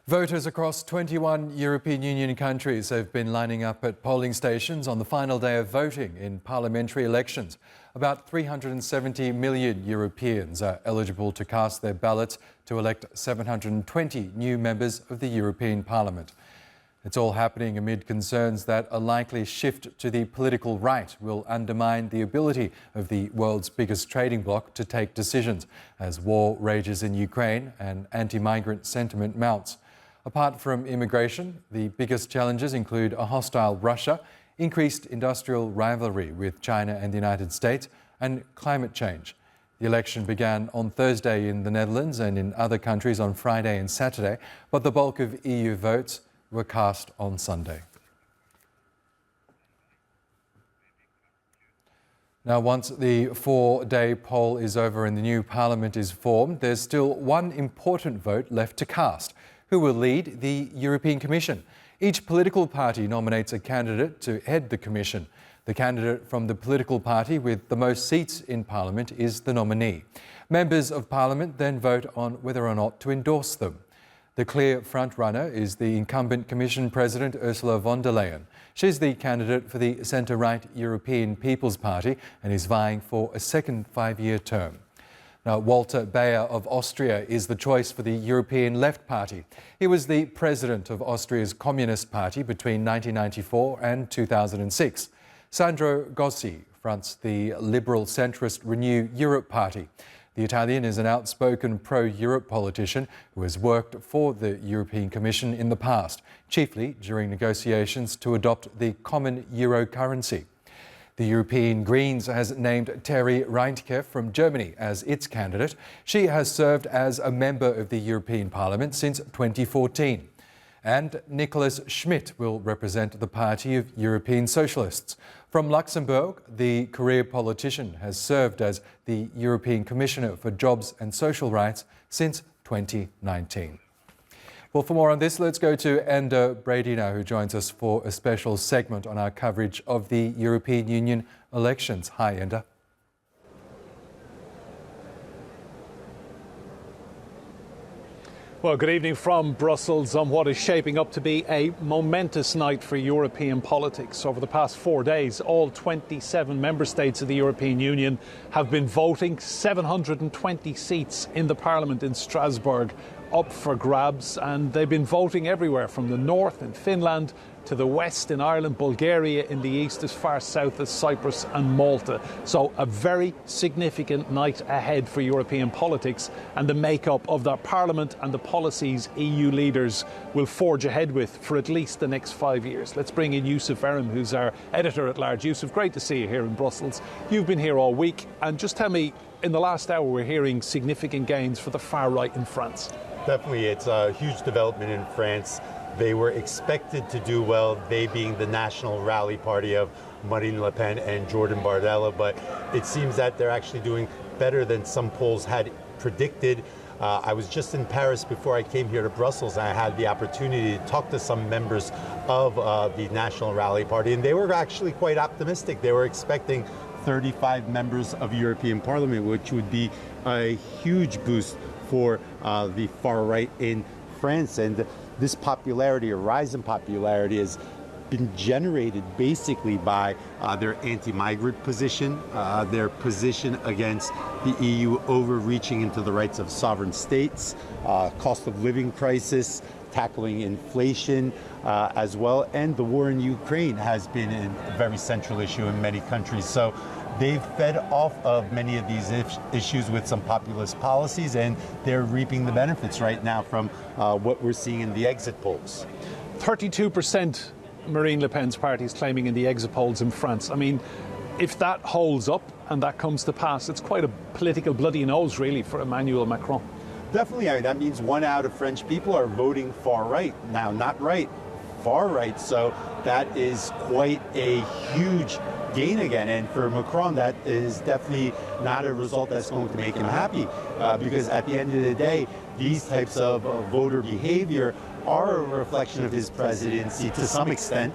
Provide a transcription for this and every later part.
Voters across 21 European Union countries have been lining up at polling stations on the final day of voting in parliamentary elections. About 370 million Europeans are eligible to cast their ballots to elect 720 new members of the European Parliament. It's all happening amid concerns that a likely shift to the political right will undermine the ability of the world's biggest trading bloc to take decisions as war rages in Ukraine and anti-migrant sentiment mounts. Apart from immigration, the biggest challenges include a hostile Russia, increased industrial rivalry with China and the United States, and climate change. The election began on Thursday in the Netherlands and in other countries on Friday and Saturday, but the bulk of EU votes were cast on Sunday. Now, once the four-day poll is over and the new parliament is formed, there's still one important vote left to cast: who will lead the European Commission. Each political party nominates a candidate to head the Commission. The candidate from the political party with the most seats in Parliament is the nominee. Members of Parliament then vote on whether or not to endorse them. The clear front-runner is the incumbent Commission President Ursula von der Leyen. She's the candidate for the centre-right European People's Party and is vying for a second five-year term. Now, Walter Bayer of Austria is the choice for the European Left Party. He was the president of Austria's Communist Party between 1994 and 2006. Sandro Gossi fronts the liberal centrist Renew Europe Party. The Italian is an outspoken pro-Europe politician who has worked for the European Commission in the past, chiefly during negotiations to adopt the common euro currency. The European Greens has named Terry Reintke from Germany as its candidate. She has served as a member of the European Parliament since 2014. And Nicolas Schmidt will represent the Party of European Socialists. From Luxembourg, the career politician has served as the European Commissioner for Jobs and Social Rights since 2019. Well, for more on this, let's go to Enda Brady now, who joins us for a special segment on our coverage of the European Union elections. Hi, Enda. Well, good evening from Brussels on what is shaping up to be a momentous night for European politics. Over the past 4 days, all 27 member states of the European Union have been voting. 720 seats in the Parliament in Strasbourg up for grabs, and they've been voting everywhere from the north in Finland to the west in Ireland, Bulgaria in the east, as far south as Cyprus and Malta. So a very significant night ahead for European politics and the makeup of that Parliament and the policies EU leaders will forge ahead with for at least the next 5 years. Let's bring in Yousef Erim, who's our editor-at-large. Yousef, great to see you here in Brussels. You've been here all week, and just tell me, in the last hour we're hearing significant gains for the far right in France. Definitely, it's a huge development in France. They were expected to do well, they being the National Rally Party of Marine Le Pen and Jordan Bardella, but it seems that they're actually doing better than some polls had predicted. I was just in Paris before I came here to Brussels, and I had the opportunity to talk to some members of the National Rally Party, and they were actually quite optimistic. They were expecting 35 members of European Parliament, which would be a huge boost for the far right in France. And this popularity, or rise in popularity, has been generated basically by their anti-migrant position, their position against the EU overreaching into the rights of sovereign states, cost of living crisis, tackling inflation as well, and the war in Ukraine has been a very central issue in many countries. So they've fed off of many of these issues with some populist policies, and they're reaping the benefits right now from what we're seeing in the exit polls. 32% Marine Le Pen's party is claiming in the exit polls in France. I mean, if that holds up and that comes to pass, it's quite a political bloody nose, really, for Emmanuel Macron. Definitely. I mean, that means 1 out of French people are voting far right. Now, not right, far right. So that is quite a huge gain again. And for Macron, that is definitely not a result that's going to make him happy, because at the end of the day, these types of voter behavior are a reflection of his presidency to some extent.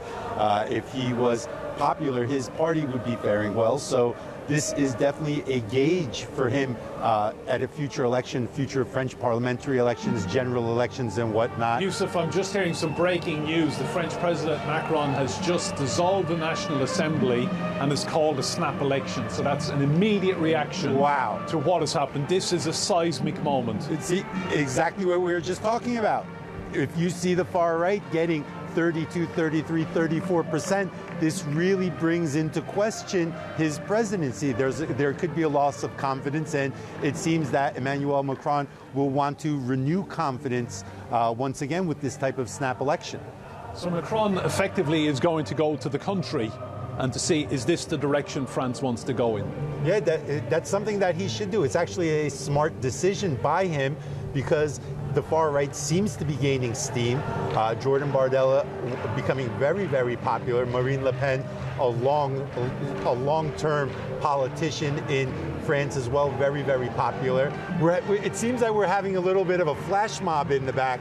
If he was popular, his party would be faring well. So this is definitely a gauge for him at a future election, future French parliamentary elections, general elections and whatnot. Yusuf, I'm just hearing some breaking news. The French President Macron has just dissolved the National Assembly and has called a snap election. So that's an immediate reaction to what has happened. This is a seismic moment. It's exactly what we were just talking about. If you see the far right getting 32, 33, 34%, this really brings into question his presidency. There could be a loss of confidence, and it seems that Emmanuel Macron will want to renew confidence once again with this type of snap election. So Macron effectively is going to go to the country and to see, is this the direction France wants to go in? Yeah, that's something that he should do. It's actually a smart decision by him because the far right seems to be gaining steam. Jordan Bardella becoming very, very popular. Marine Le Pen, a long-term politician in France as well, very, very popular. It seems that we're having a little bit of a flash mob in the back.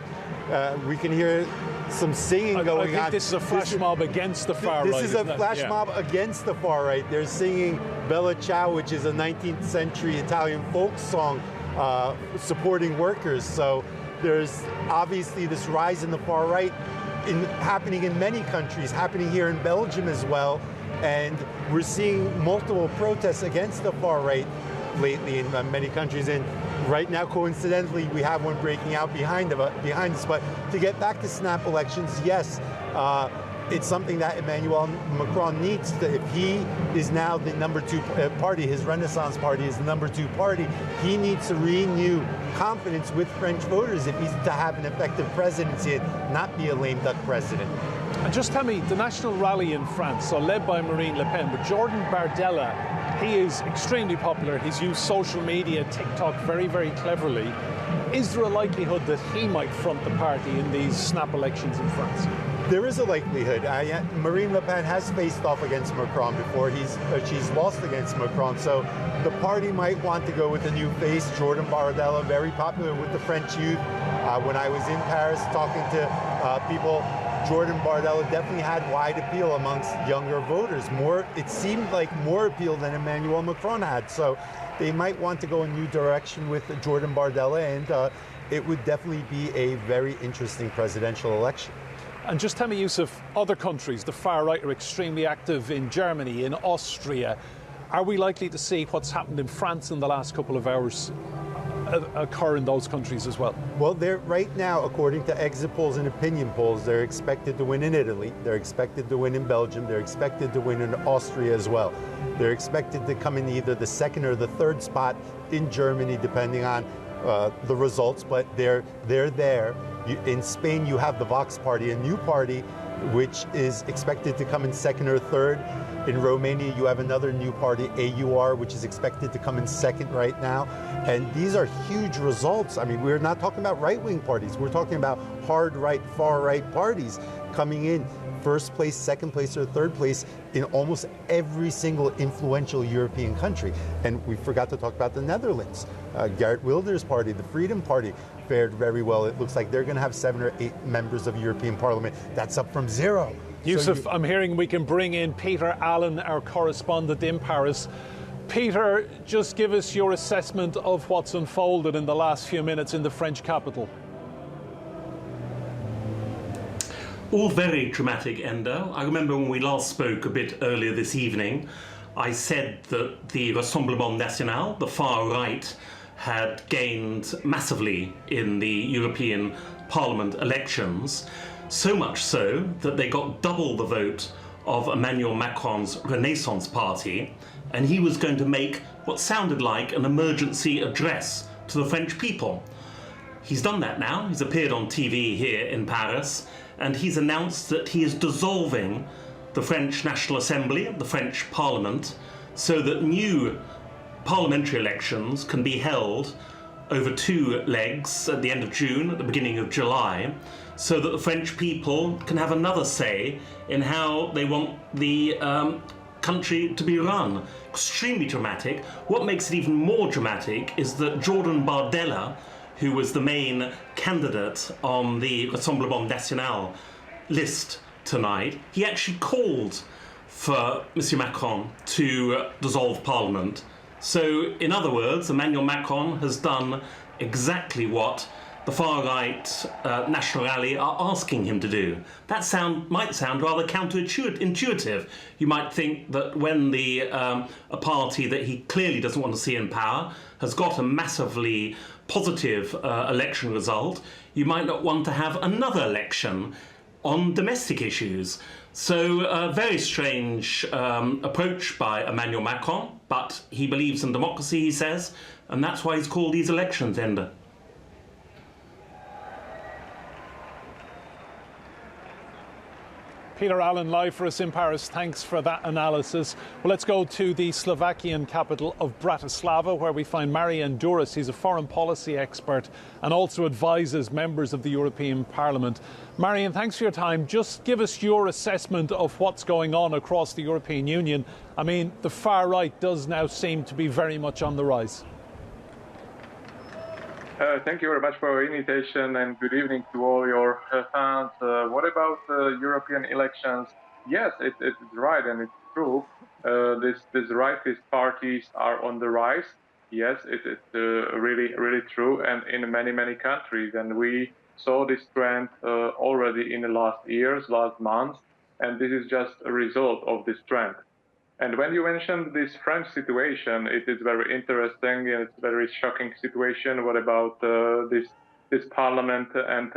We can hear some singing going on. I think this is a flash mob against the far right. This is a flash mob against the far right. They're singing Bella Ciao, which is a 19th century Italian folk song supporting workers. So there's obviously this rise in the far right happening in many countries, happening here in Belgium as well. And we're seeing multiple protests against the far right lately in many countries. And right now, coincidentally, we have one breaking out behind us. But to get back to snap elections, yes, it's something that Emmanuel Macron needs to. If he is now the number 2 party, his Renaissance party is the number 2 party, he needs to renew confidence with French voters if he's to have an effective presidency and not be a lame duck president. And just tell me, the National Rally in France, so led by Marine Le Pen, but Jordan Bardella, he is extremely popular. He's used social media, TikTok very, very cleverly. Is there a likelihood that he might front the party in these snap elections in France? There is a likelihood. Marine Le Pen has faced off against Macron before. She's lost against Macron. So the party might want to go with a new face. Jordan Bardella, very popular with the French youth. When I was in Paris talking to people, Jordan Bardella definitely had wide appeal amongst younger voters. It seemed like more appeal than Emmanuel Macron had. So they might want to go a new direction with Jordan Bardella, and it would definitely be a very interesting presidential election. And just tell me, Yusuf, other countries, the far right are extremely active in Germany, in Austria. Are we likely to see what's happened in France in the last couple of hours occur in those countries as well? Well, right now, according to exit polls and opinion polls, they're expected to win in Italy, they're expected to win in Belgium, they're expected to win in Austria as well. They're expected to come in either the 2nd or the 3rd spot in Germany, depending on the results, but they're there. In Spain, you have the Vox party, a new party, which is expected to come in 2nd or 3rd. In Romania, you have another new party, AUR, which is expected to come in 2nd right now. And these are huge results. I mean, we're not talking about right-wing parties. We're talking about hard right, far right parties coming in 1st place, 2nd place, or 3rd place in almost every single influential European country. And we forgot to talk about the Netherlands. Geert Wilders' party, the Freedom Party, fared very well. It looks like they're going to have 7 or 8 members of European Parliament. That's up from 0. Yusuf, I'm hearing we can bring in Peter Allen, our correspondent in Paris. Peter, just give us your assessment of what's unfolded in the last few minutes in the French capital. All very dramatic, Endo. I remember when we last spoke a bit earlier this evening, I said that the Rassemblement National, the far right, had gained massively in the European Parliament elections, so much so that they got double the vote of Emmanuel Macron's Renaissance Party, and he was going to make what sounded like an emergency address to the French people. He's done that now. He's appeared on TV here in Paris, and he's announced that he is dissolving the French National Assembly, the French Parliament, so that new parliamentary elections can be held over 2 legs at the end of June, at the beginning of July, so that the French people can have another say in how they want the country to be run. Extremely dramatic. What makes it even more dramatic is that Jordan Bardella, who was the main candidate on the Rassemblement National list tonight, he actually called for Monsieur Macron to dissolve Parliament. So, in other words, Emmanuel Macron has done exactly what the far-right National Rally are asking him to do. That might sound rather counterintuitive. You might think that when a party that he clearly doesn't want to see in power has got a massively positive election result, you might not want to have another election on domestic issues. So a very strange approach by Emmanuel Macron, but he believes in democracy, he says, and that's why he's called these elections, Enda. Peter Allen, live for us in Paris. Thanks for that analysis. Well, let's go to the Slovakian capital of Bratislava, where we find Marian Duras. He's a foreign policy expert and also advises members of the European Parliament. Marian, thanks for your time. Just give us your assessment of what's going on across the European Union. I mean, the far right does now seem to be very much on the rise. Thank you very much for your invitation and good evening to all your fans. What about European elections? Yes, it's right and it's true. These rightist parties are on the rise. Yes, it's really true, and in many countries. And we saw this trend already in the last years, last months, and this is just a result of this trend. And when you mentioned this French situation, it is very interesting. It's a very shocking situation. What about this parliament and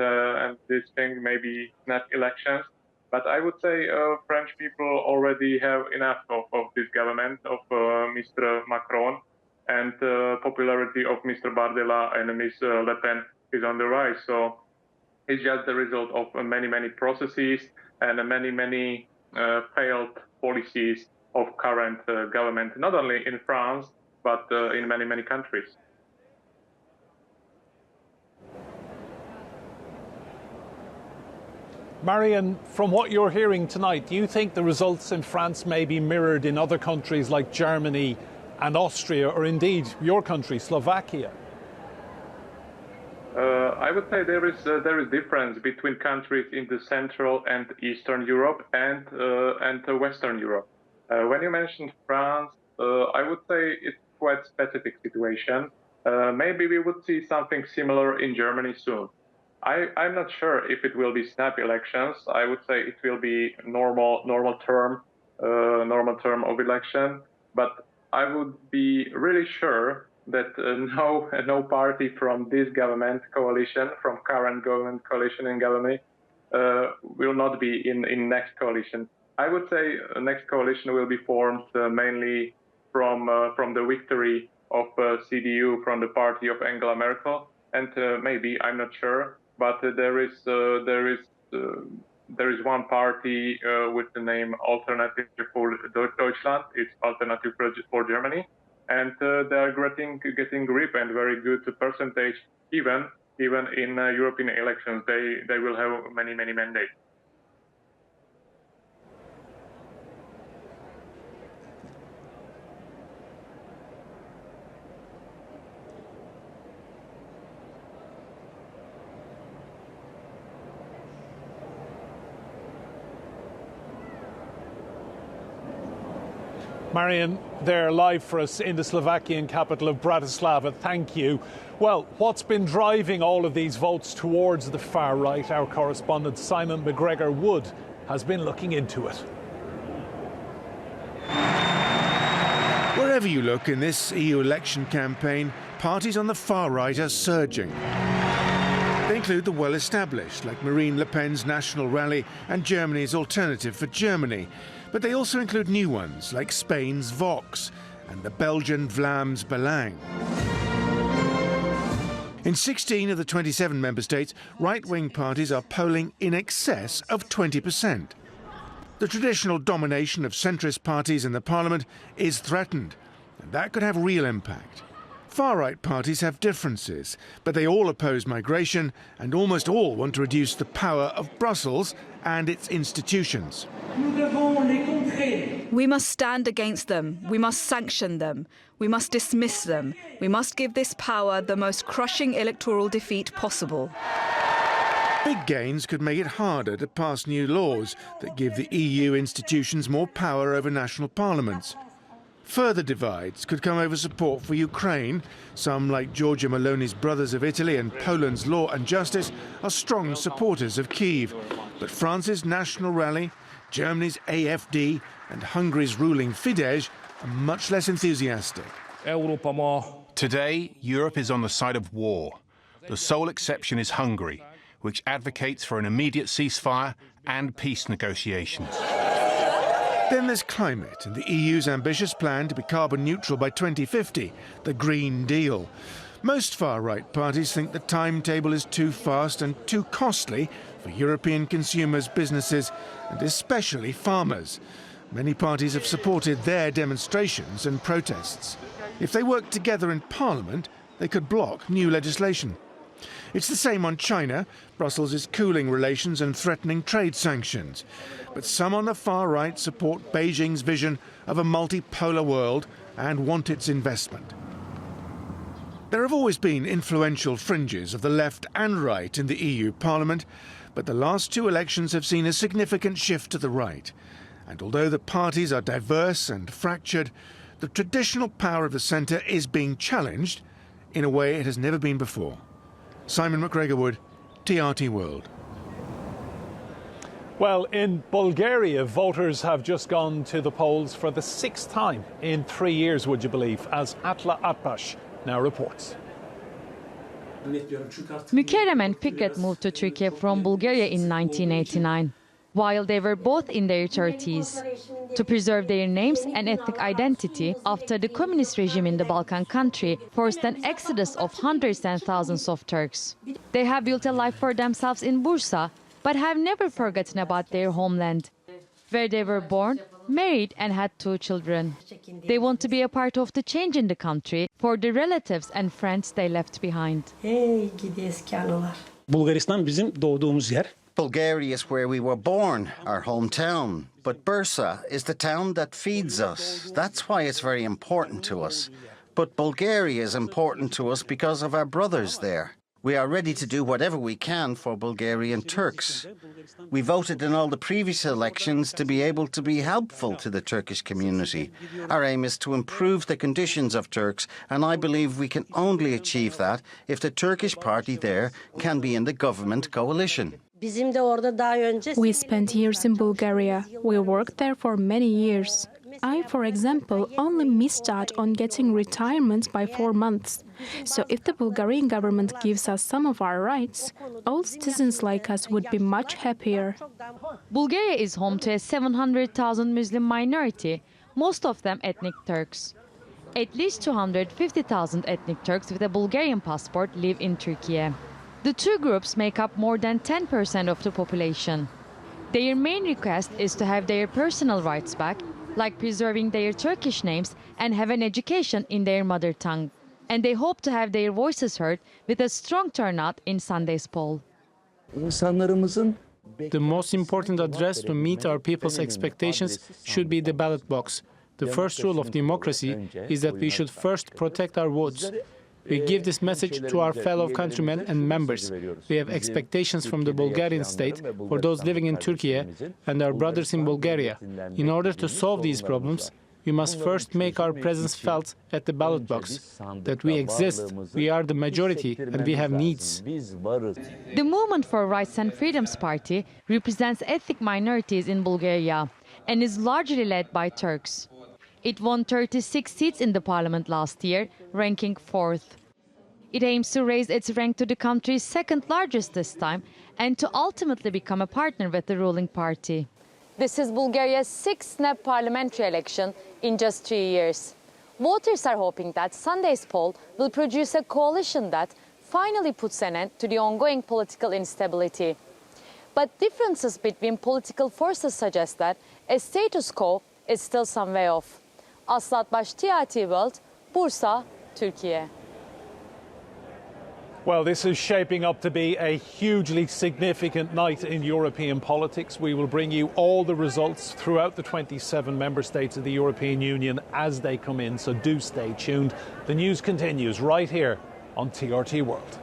this thing, maybe snap elections? But I would say French people already have enough of this government, of Mr. Macron, and popularity of Mr. Bardella and Ms. Le Pen is on the rise. So it's just the result of many processes and many failed policies of current government, not only in France, but in many countries. Marian, from what you're hearing tonight, do you think the results in France may be mirrored in other countries like Germany and Austria, or indeed your country, Slovakia? I would say there is difference between countries in the Central and Eastern Europe and Western Europe. When you mentioned France, I would say it's quite a specific situation. Maybe we would see something similar in Germany soon. I'm not sure if it will be snap elections. I would say it will be normal term of election. But I would be really sure that no party from this government coalition, from current government coalition in government, will not be in next coalition. I would say the next coalition will be formed mainly from the victory of CDU, from the party of Angela Merkel, and maybe, I'm not sure, but there is one party with the name Alternative for Deutschland. It's Alternative for Germany, and they are getting grip and very good percentage. Even in European elections, they will have many mandates. Marian, they're live for us in the Slovakian capital of Bratislava. Thank you. Well, what's been driving all of these votes towards the far right? Our correspondent Simon McGregor Wood has been looking into it. Wherever you look in this EU election campaign, parties on the far right are surging. They include the well-established, like Marine Le Pen's National Rally and Germany's Alternative for Germany. But they also include new ones, like Spain's Vox and the Belgian Vlaams Belang. In 16 of the 27 member states, right-wing parties are polling in excess of 20%. The traditional domination of centrist parties in the parliament is threatened, and that could have real impact. Far-right parties have differences, but they all oppose migration and almost all want to reduce the power of Brussels and its institutions. We must stand against them. We must sanction them. We must dismiss them. We must give this power the most crushing electoral defeat possible. Big gains could make it harder to pass new laws that give the EU institutions more power over national parliaments. Further divides could come over support for Ukraine. Some, like Giorgia Meloni's Brothers of Italy and Poland's Law and Justice, are strong supporters of Kyiv. But France's National Rally, Germany's AfD and Hungary's ruling Fidesz are much less enthusiastic. Today, Europe is on the side of war. The sole exception is Hungary, which advocates for an immediate ceasefire and peace negotiations. Then there's climate and the EU's ambitious plan to be carbon neutral by 2050, the Green Deal. Most far-right parties think the timetable is too fast and too costly for European consumers, businesses and especially farmers. Many parties have supported their demonstrations and protests. If they work together in Parliament, they could block new legislation. It's the same on China. Brussels is cooling relations and threatening trade sanctions. But some on the far right support Beijing's vision of a multipolar world and want its investment. There have always been influential fringes of the left and right in the EU Parliament, but the last two elections have seen a significant shift to the right. And although the parties are diverse and fractured, the traditional power of the centre is being challenged in a way it has never been before. Simon McGregor-Wood, TRT World. Well, in Bulgaria, voters have just gone to the polls for the sixth time in 3 years, would you believe, as Atla Atbash now reports. Mükerrem and Fikret moved to Turkey from Bulgaria in 1989, while they were both in their 30s, to preserve their names and ethnic identity after the communist regime in the Balkan country forced an exodus of hundreds and thousands of Turks. They have built a life for themselves in Bursa, but have never forgotten about their homeland, where they were born, married and had 2 children. They want to be a part of the change in the country for the relatives and friends they left behind. Bulgaristan bizim doğduğumuz yer. Bulgaria is where we were born, our hometown. But Bursa is the town that feeds us. That's why it's very important to us. But Bulgaria is important to us because of our brothers there. We are ready to do whatever we can for Bulgarian Turks. We voted in all the previous elections to be able to be helpful to the Turkish community. Our aim is to improve the conditions of Turks, and I believe we can only achieve that if the Turkish party there can be in the government coalition. We spent years in Bulgaria. We worked there for many years. I, for example, only missed out on getting retirement by 4 months. So if the Bulgarian government gives us some of our rights, all citizens like us would be much happier. Bulgaria is home to a 700,000 Muslim minority, most of them ethnic Turks. At least 250,000 ethnic Turks with a Bulgarian passport live in Turkey. The two groups make up more than 10% of the population. Their main request is to have their personal rights back, like preserving their Turkish names and have an education in their mother tongue. And they hope to have their voices heard with a strong turnout in Sunday's poll. The most important address to meet our people's expectations should be the ballot box. The first rule of democracy is that we should first protect our votes. We give this message to our fellow countrymen and members. We have expectations from the Bulgarian state for those living in Turkey and our brothers in Bulgaria. In order to solve these problems, we must first make our presence felt at the ballot box, that we exist, we are the majority, and we have needs. The Movement for Rights and Freedoms Party represents ethnic minorities in Bulgaria and is largely led by Turks. It won 36 seats in the parliament last year, ranking 4th. It aims to raise its rank to the country's second largest this time and to ultimately become a partner with the ruling party. This is Bulgaria's 6th snap parliamentary election in just 3 years. Voters are hoping that Sunday's poll will produce a coalition that finally puts an end to the ongoing political instability. But differences between political forces suggest that a status quo is still some way off. Aslı Atbaş, TRT World, Bursa, Türkiye. Well, this is shaping up to be a hugely significant night in European politics. We will bring you all the results throughout the 27 member states of the European Union as they come in, so do stay tuned. The news continues right here on TRT World.